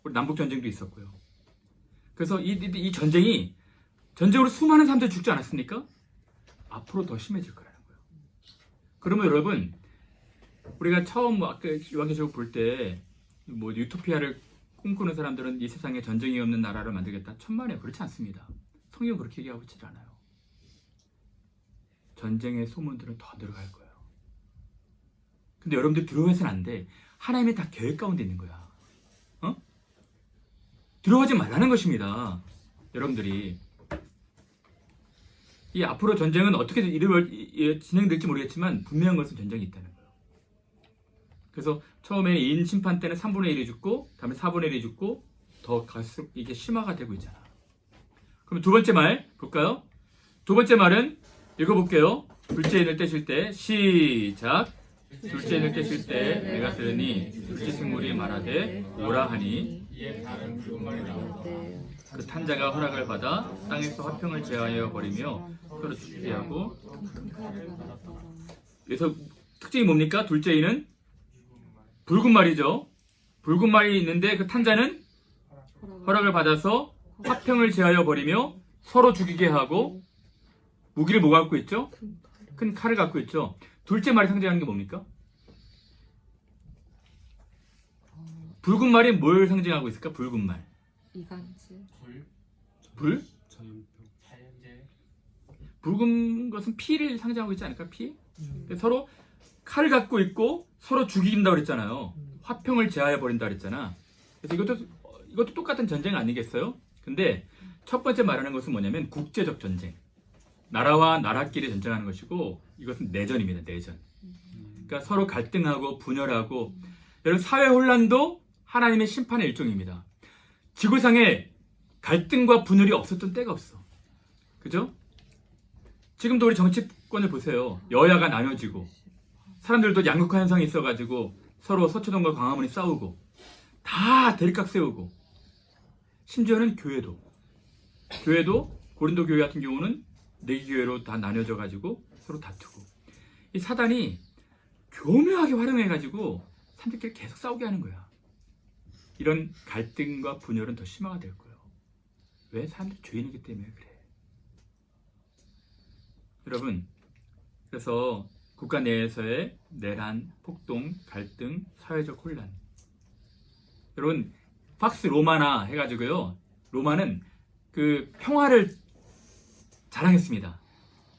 S1: 우리 남북 전쟁도 있었고요. 그래서 이 전쟁이, 전쟁으로 수많은 사람들이 죽지 않았습니까? 앞으로 더 심해질 거라는 거예요. 그러면 여러분, 우리가 처음 아까 요한계시록 볼 때 뭐 유토피아를 꿈꾸는 사람들은 이 세상에 전쟁이 없는 나라를 만들겠다. 천만에요. 그렇지 않습니다. 성경은 그렇게 얘기하고 있지 않아요. 전쟁의 소문들은 더 늘어갈 거예요. 근데 여러분들 두려워해서는 안 돼. 하나님이 다 계획 가운데 있는 거야. 어? 두려워하지 말라는 것입니다. 여러분들이. 이 앞으로 전쟁은 어떻게 진행될지 모르겠지만 분명한 것은 전쟁이 있다는 거예요. 그래서 처음에 인 심판 때는 3분의 1이 죽고 다음에 4분의 1이 죽고 더 갈수록 이게 심화가 되고 있잖아. 그럼 두 번째 말 볼까요? 두 번째 말은 읽어볼게요. 둘째 인을 떼실 때 시작. 둘째 인을 떼실 때 내가 들으니 둘째 생물이 말하되 오라 하니
S2: 이에 다른 붉은 말이 나오더라.
S1: 그 탄자가 허락을 받아 땅에서 화평을 제하여 버리며 서로 죽게 하고. 그래서 특징이 뭡니까? 둘째 인은 붉은 말이죠. 붉은 말이 있는데 그 탄자는 허락을 받아서 화평을 제하여 버리며 서로 죽이게 하고. 무기를 뭐가 갖고 있죠? 큰 칼을 갖고 있죠. 둘째 말이 상징하는 게 뭡니까? 붉은 말이 뭘 상징하고 있을까? 붉은 말.
S4: 이간질.
S1: 불?
S2: 자연재.
S1: 붉은 것은 피를 상징하고 있지 않을까? 피? 서로 칼을 갖고 있고 서로 죽인다고 그랬잖아요. 화평을 제하여 버린다 그랬잖아. 그래서 이것도 똑같은 전쟁 아니겠어요? 근데 첫 번째 말하는 것은 뭐냐면 국제적 전쟁. 나라와 나라끼리 전쟁하는 것이고 이것은 내전입니다. 내전. 그러니까 서로 갈등하고 분열하고. 여러분, 사회 혼란도 하나님의 심판의 일종입니다. 지구상에 갈등과 분열이 없었던 때가 없어. 그죠? 지금도 우리 정치권을 보세요. 여야가 나눠지고 사람들도 양극화 현상이 있어가지고 서로 서초동과 광화문이 싸우고 다 대립각 세우고. 심지어는 교회도 고린도 교회 같은 경우는 4개 교회로 다 나뉘어져가지고 서로 다투고. 이 사단이 교묘하게 활용해가지고 사람들끼리 계속 싸우게 하는 거야. 이런 갈등과 분열은 더 심화가 될 거예요. 왜? 사람들이 죄인이기 때문에 그래. 여러분, 그래서 국가 내에서의 내란, 폭동, 갈등, 사회적 혼란. 여러분, 팍스 로마나 해가지고요. 로마는 그 평화를 자랑했습니다.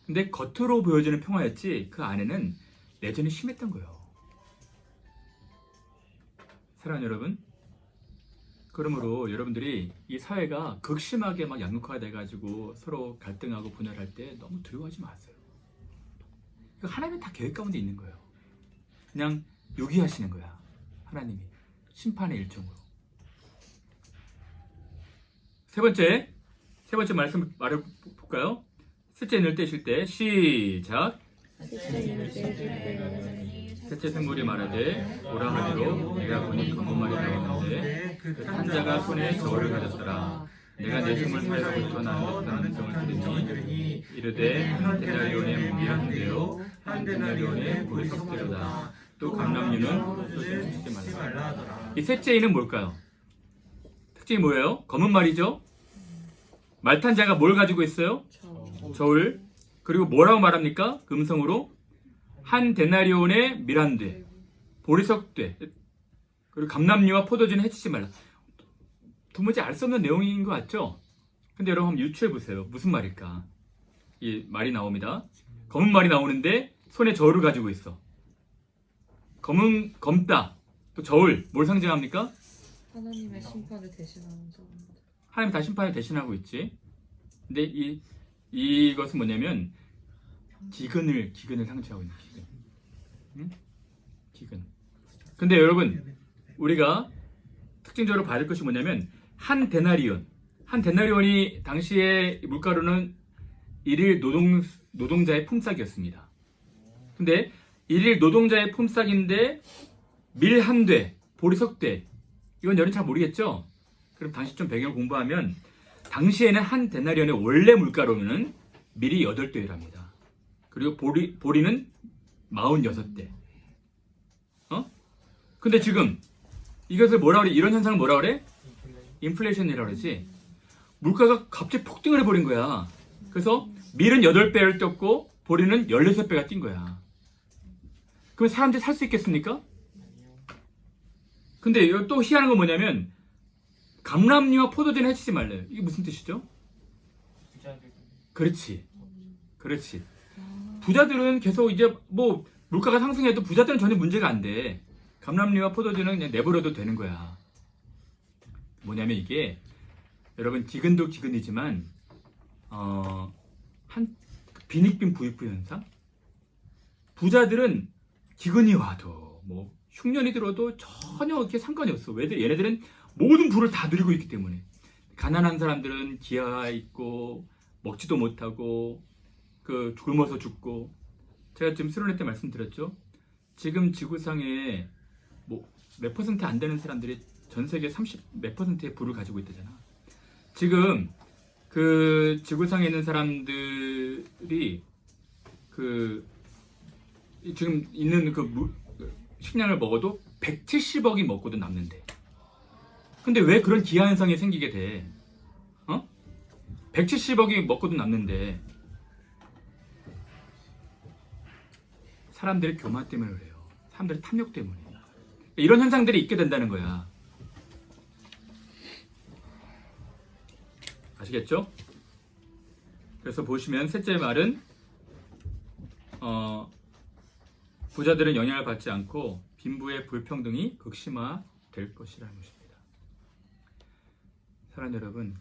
S1: 근데 겉으로 보여지는 평화였지 그 안에는 내전이 심했던 거예요. 사랑하는 여러분, 그러므로 여러분들이 이 사회가 극심하게 막 양극화가 돼가지고 서로 갈등하고 분열할 때 너무 두려워하지 마세요. 하나님은 다 계획 가운데 있는 거예요. 그냥 유기하시는 거야. 하나님이 심판의 일종으로. 세 번째 말씀 말해볼까요? 셋째 인을 떼실 때 시작. 셋째 생물이 말하되 오라 하기로 내가 보니 검은 말이 나오는데 그 탄자가 손에 저울을 가졌더라. 내가 내 생물 사이로부터 나는 음성을 들으니 이르되 한 데나리온의 무기한 대로 한 데나리온의 보리석대로다. 또 감람류는 또 숨쉬지 말라. 이 셋째 인은 뭘까요? 특징이 뭐예요? 검은 말이죠. 말탄자가 뭘 가지고 있어요? 저울. 그리고 뭐라고 말합니까? 음성으로 한 데나리온의 미란되, 보리석되, 그리고 감람류와 포도주는 해치지 말라. 도무지 알 수 없는 내용인 것 같죠? 근데 여러분 한번 유추해 보세요. 무슨 말일까? 이 말이 나옵니다. 검은 말이 나오는데 손에 저울을 가지고 있어. 검다. 또 저울. 뭘 상징합니까?
S4: 하나님의 심판을 대신하는 사람들.
S1: 하나님 다 심판을 대신하고 있지. 근데 이것은 뭐냐면 기근을 상징하고 있는 기근. 응? 기근. 근데 여러분, 우리가 특징적으로 받을 것이 뭐냐면 한 한 데나리온이 당시에 물가로는 일일 노동자의 품삯이었습니다. 근데 일일 노동자의 품삯인데 밀 한 대, 보리 석 대. 이건 여러분 잘 모르겠죠? 그럼 당시 좀 배경을 공부하면 당시에는 한 데나리온의 원래 물가로는 밀이 8대랍니다. 그리고 보리는 46대. 근데 지금 이것을 뭐라 그래? 이런 현상을 뭐라 그래? 인플레이션이라고 그러지. 물가가 갑자기 폭등을 해버린 거야. 그래서 밀은 8배를 뛰었고 보리는 16배가 뛴 거야. 그럼 사람들이 살 수 있겠습니까? 근데 또 희한한 건 뭐냐면 감람류와 포도주는 해치지 말래요. 이게 무슨 뜻이죠? 그렇지. 부자들은 계속 이제 뭐 물가가 상승해도 부자들은 전혀 문제가 안 돼. 감람류와 포도주는 그냥 내버려도 되는 거야. 뭐냐면 이게 여러분 기근도 기근이지만 한 빈익빈 부익부 현상? 부자들은 기근이 와도 뭐 흉년이 들어도 전혀 이렇게 상관이 없어. 왜? 얘네들은 모든 부를 다 누리고 있기 때문에. 가난한 사람들은 기아 있고 먹지도 못하고 그 굶어서 죽고. 제가 지금 수련회 때 말씀드렸죠. 지금 지구상에 뭐 몇 퍼센트 안 되는 사람들이 전 세계 30 몇 퍼센트의 부를 가지고 있다잖아. 지금 그 지구상에 있는 사람들이 그 지금 있는 그 식량을 먹어도 170억이 먹고도 남는데. 근데 왜 그런 기아 현상이 생기게 돼? 170억이 먹고도 남는데. 사람들의 교만 때문에 그래요. 사람들의 탐욕 때문에. 이런 현상들이 있게 된다는 거야. 아시겠죠? 그래서 보시면 셋째 말은 부자들은 영향을 받지 않고 빈부의 불평등이 극심화될 것이라는 것입니다. 사랑하는 여러분,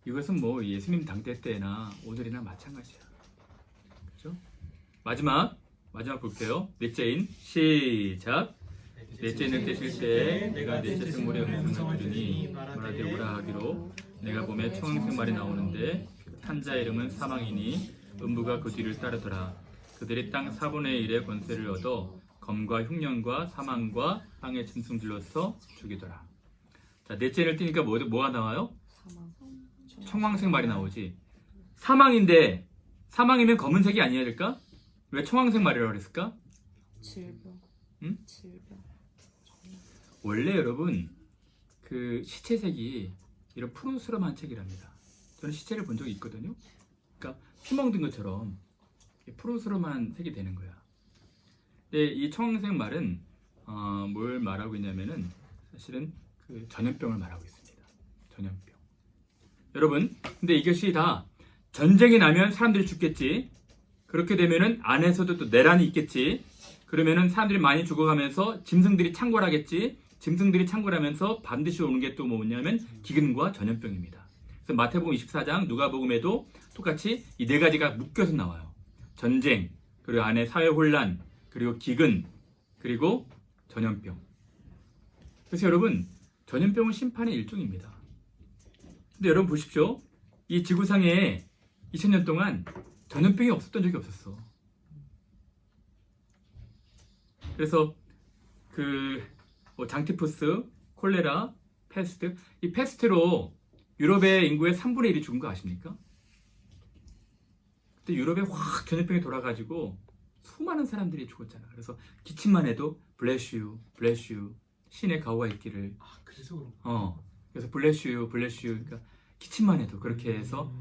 S1: 이것은 뭐 예수님 당대 때나 오늘이나 마찬가지야. 그렇죠? 마지막 볼게요. 넷째인 시작. 넷째는 떼실 때 내가 넷째 생물의 음성을 들으니 말하되 오라 하기로 내가 봄에 청황색 말이 나오는데 한 자의 이름은 사망이니 음부가 그 뒤를 따르더라. 그들이 땅 4분의 1의 권세를 얻어 검과 흉년과 사망과 땅의 짐승들로서 죽이더라. 자, 넷째를 띄니까 뭐가 나와요? 청황색 말이 나오지. 사망인데 사망이면 검은색이 아니어야 될까? 왜 청황색 말이라고 그랬을까?
S4: 질병.
S1: 응?
S4: 질병.
S1: 원래 여러분 그 시체색이 이런 푸른스름한 색이랍니다. 저는 시체를 본 적이 있거든요. 그러니까 피 먹는 것처럼 푸른스름한 색이 되는 거야. 근데 이 청황색 말은 뭘 말하고 있냐면은 사실은 그 전염병을 말하고 있습니다. 전염병. 여러분, 근데 이것이 다 전쟁이 나면 사람들이 죽겠지. 그렇게 되면은 안에서도 또 내란이 있겠지. 그러면은 사람들이 많이 죽어가면서 짐승들이 창궐하겠지. 짐승들이 창궐하면서 반드시 오는 게 또 뭐냐면 기근과 전염병입니다. 그래서 마태복음 24장, 누가복음에도 똑같이 이 네 가지가 묶여서 나와요. 전쟁, 그리고 안에 사회 혼란, 그리고 기근, 그리고 전염병. 그래서 여러분, 전염병은 심판의 일종입니다. 근데 여러분 보십시오. 이 지구상에 2000년 동안 전염병이 없었던 적이 없었어. 그래서 장티푸스, 콜레라, 패스트. 이 패스트로 유럽의 인구의 3분의 1이 죽은 거 아십니까? 그때 유럽에 확 전염병이 돌아가지고 수많은 사람들이 죽었잖아. 그래서 기침만 해도 bless you, 신의 가호가 있기를.
S5: 그래서 그런
S1: 그래서 bless you. 그러니까 기침만 해도 그렇게 해서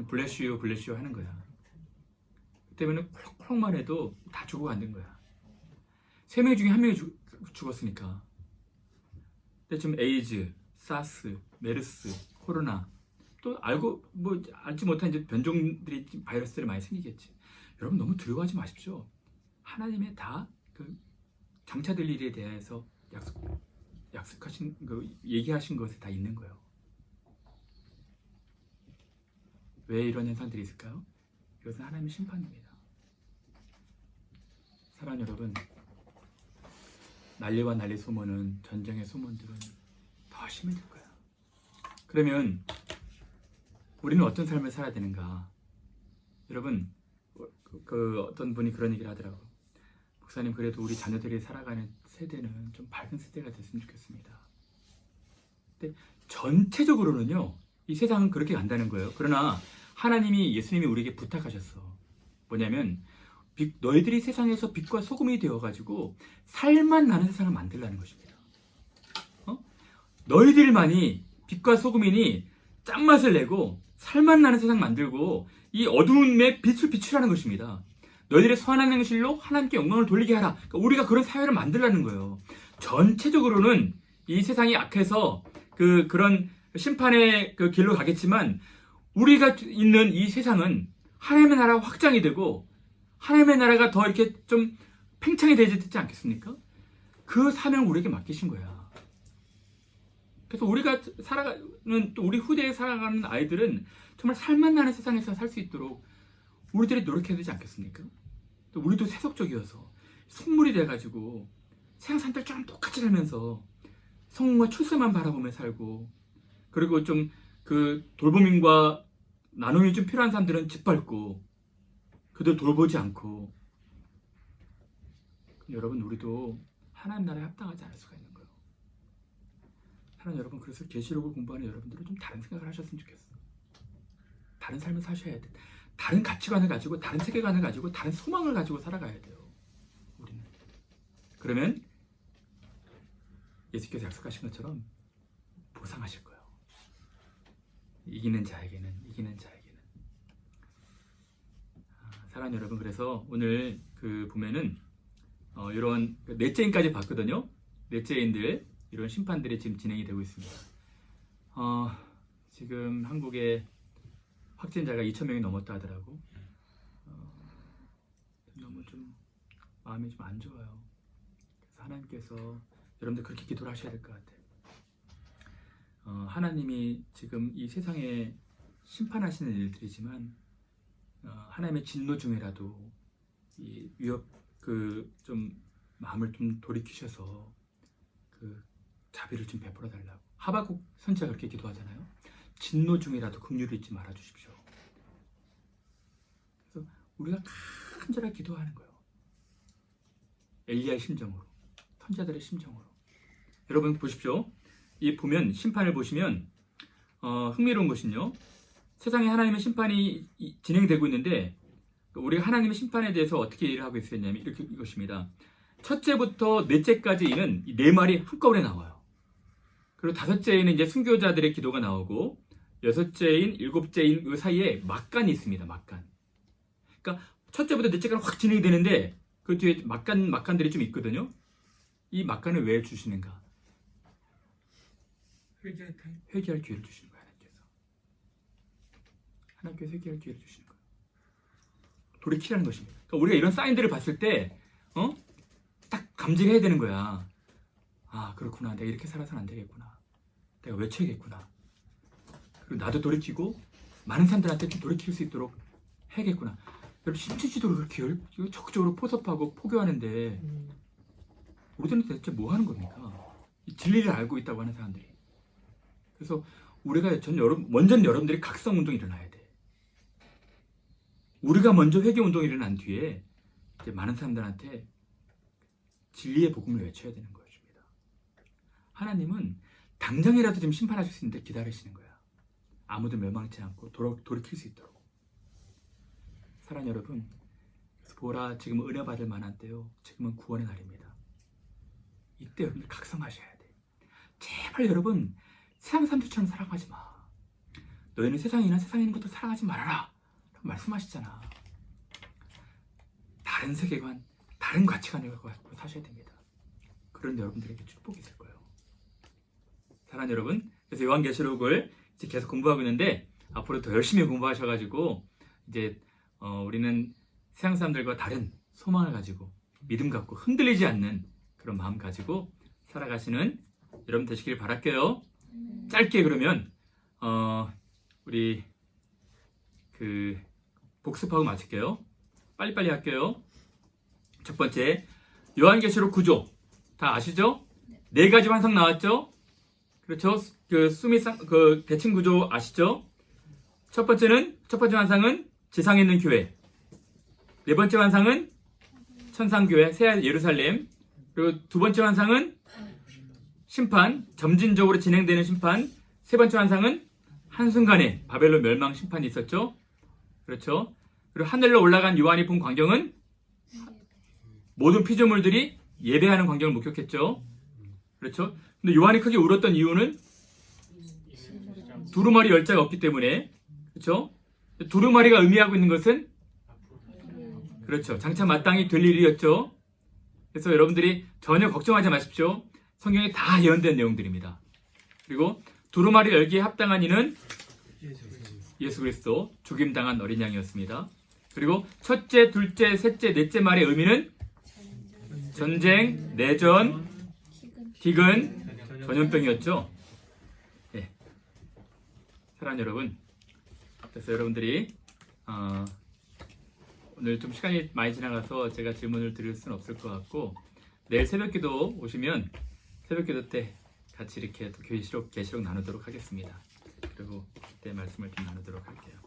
S1: bless you 하는 거야. 그때문에 콜록콜록만 해도 다 죽어간는 거야. 3명 중에 1명이 죽었으니까. 근데 지금 에이즈, 사스, 메르스, 코로나 또 알지 못한 이제 변종들이 바이러스들이 많이 생기겠지. 여러분 너무 두려워하지 마십시오. 하나님의 다 그 장차될 일에 대해서 약속하신 얘기하신 것에 다 있는 거예요. 왜 이런 현상들이 있을까요? 이것은 하나님의 심판입니다. 사랑하는 여러분, 난리와 난리 소문은, 전쟁의 소문들은 더 심해질 거야. 그러면 우리는 어떤 삶을 살아야 되는가? 여러분, 그 어떤 분이 그런 얘기를 하더라고요. 목사님, 그래도 우리 자녀들이 살아가는 세대는 좀 밝은 세대가 됐으면 좋겠습니다. 근데 전체적으로는요, 이 세상은 그렇게 간다는 거예요. 그러나 하나님이, 예수님이 우리에게 부탁하셨어. 뭐냐면 너희들이 세상에서 빛과 소금이 되어가지고 살만 나는 세상을 만들라는 것입니다. 너희들만이 빛과 소금이니 짠맛을 내고 살만 나는 세상 만들고 이 어두움에 빛을 비추라는 것입니다. 너희들의 선한 행실로 하나님께 영광을 돌리게 하라. 그러니까 우리가 그런 사회를 만들라는 거예요. 전체적으로는 이 세상이 악해서 그런 심판의 그 길로 가겠지만, 우리가 있는 이 세상은 하나님의 나라가 확장이 되고 하나님의 나라가 더 이렇게 좀 팽창이 되지 않겠습니까? 그 사명을 우리에게 맡기신 거야. 그래서 우리가 살아가는, 또 우리 후대에 살아가는 아이들은 정말 살만 나는 세상에서 살 수 있도록 우리들이 노력해야 되지 않겠습니까? 또 우리도 세속적이어서 속물이 돼가지고 세상 사람들 좀 똑같이 살면서 성과 출세만 바라보며 살고, 그리고 좀 그 돌봄인과 나눔이 좀 필요한 사람들은 짓밟고 그들 돌보지 않고. 여러분, 우리도 하나님 나라에 합당하지 않을 수가 있는 거예요. 하나님, 여러분, 그래서 계시록을 공부하는 여러분들은 좀 다른 생각을 하셨으면 좋겠어. 다른 삶을 사셔야 돼. 다른 가치관을 가지고, 다른 세계관을 가지고, 다른 소망을 가지고 살아가야 돼요. 우리는. 그러면 예수께서 약속하신 것처럼 보상하실 거예요. 이기는 자에게는. 사랑하는 여러분, 그래서 오늘 보면은 이런 넷째인까지 봤거든요. 넷째인들, 이런 심판들이 지금 진행이 되고 있습니다. 지금 한국에 확진자가 2,000명이 넘었다 하더라고. 너무 좀 마음이 좀 안 좋아요. 그래서 하나님께서 여러분들 그렇게 기도를 하셔야 될 것 같아요. 하나님이 지금 이 세상에 심판하시는 일들이지만, 하나님의 진노 중에라도 이 위협 좀 마음을 좀 돌이키셔서 자비를 좀 베풀어 달라고. 하박국 선지자가 그렇게 기도하잖아요. 진노 중이라도 긍휼을 잊지 말아 주십시오. 그래서 우리가 간절하게 기도하는 거예요. 엘리야의 심정으로, 선지자들의 심정으로. 여러분 보십시오. 이 보면, 심판을 보시면 흥미로운 것은요, 세상에 하나님의 심판이 진행되고 있는데, 우리가 하나님의 심판에 대해서 어떻게 일을 하고 있었냐면 이것입니다. 첫째부터 넷째까지는 이 네 말이 한꺼번에 나와요. 그리고 다섯째에는 이제 순교자들의 기도가 나오고, 여섯째인, 일곱째인 그 사이에 막간이 있습니다. 막간. 그러니까 첫째부터 넷째까지 확 진행이 되는데 그 뒤에 막간들이 좀 있거든요. 이 막간을 왜 주시는가? 회개할 기회를 주시는 거예요. 하나님께서 회개할 기회를 주시는 거예요. 돌이키라는 것입니다. 그러니까 우리가 이런 사인들을 봤을 때 딱 감지해야 되는 거야. 아, 그렇구나. 내가 이렇게 살아서는 안 되겠구나. 내가 외쳐야겠구나. 그리고 나도 돌이키고 많은 사람들한테 좀 돌이킬 수 있도록 해야겠구나. 여러분, 신천지도 그렇게 적극적으로 포섭하고 포교하는데 우리들은 대체 뭐 하는 겁니까? 이 진리를 알고 있다고 하는 사람들이. 그래서 우리가 먼저 여러분들이 각성운동이 일어나야 돼. 우리가 먼저 회개운동이 일어난 뒤에 이제 많은 사람들한테 진리의 복음을 외쳐야 되는 것입니다. 하나님은 당장이라도 좀 심판하실 수 있는데 기다리시는 거야. 아무도 멸망치 않고 돌이킬 수 있도록. 사랑하는 여러분, 그래서 보라, 지금 은혜 받을 만한 때요. 지금은 구원의 날입니다. 이때 여러분들 각성하셔야 돼. 제발 여러분, 세상 사람들처럼 살아가지 마. 너희는 세상이나 세상에 있는 것도 살아가지 말아라 라고 말씀하시잖아. 다른 세계관, 다른 가치관을 갖고 사셔야 됩니다. 그런 여러분들에게 축복이 있을 거예요. 사랑하는 여러분, 그래서 요한계시록을 이제 계속 공부하고 있는데 앞으로 더 열심히 공부하셔가지고 이제 우리는 세상 사람들과 다른 소망을 가지고 믿음 갖고 흔들리지 않는 그런 마음 가지고 살아가시는 여러분 되시길 바랄게요. 짧게 그러면 우리 복습하고 마칠게요. 빨리빨리 할게요. 첫 번째, 요한계시록 9조 다 아시죠? 네 가지 환상 나왔죠? 그렇죠? 그 수미상 그 대칭 구조 아시죠? 첫 번째 환상은 지상에 있는 교회. 네 번째 환상은 천상교회, 새 예루살렘. 그리고 두 번째 환상은 심판, 점진적으로 진행되는 심판. 세 번째 환상은 한순간에 바벨론 멸망 심판이 있었죠. 그렇죠? 그리고 하늘로 올라간 요한이 본 광경은 모든 피조물들이 예배하는 광경을 목격했죠. 그렇죠? 근데 요한이 크게 울었던 이유는 두루마리 열자가 없기 때문에. 그렇죠? 두루마리가 의미하고 있는 것은 그렇죠. 장차 마땅히 될 일이었죠. 그래서 여러분들이 전혀 걱정하지 마십시오. 성경에 다 예언된 내용들입니다. 그리고 두루마리 열기에 합당한 이는 예수 그리스도, 죽임당한 어린 양이었습니다. 그리고 첫째, 둘째, 셋째, 넷째 말의 의미는 전쟁, 내전, 기근, 전염병이었죠. 네. 사랑하는 여러분, 그래서 여러분들이 오늘 좀 시간이 많이 지나가서 제가 질문을 드릴 수는 없을 것 같고, 내일 새벽기도 오시면 새벽기도 때 같이 이렇게 또 계시록 나누도록 하겠습니다. 그리고 그때 말씀을 좀 나누도록 할게요.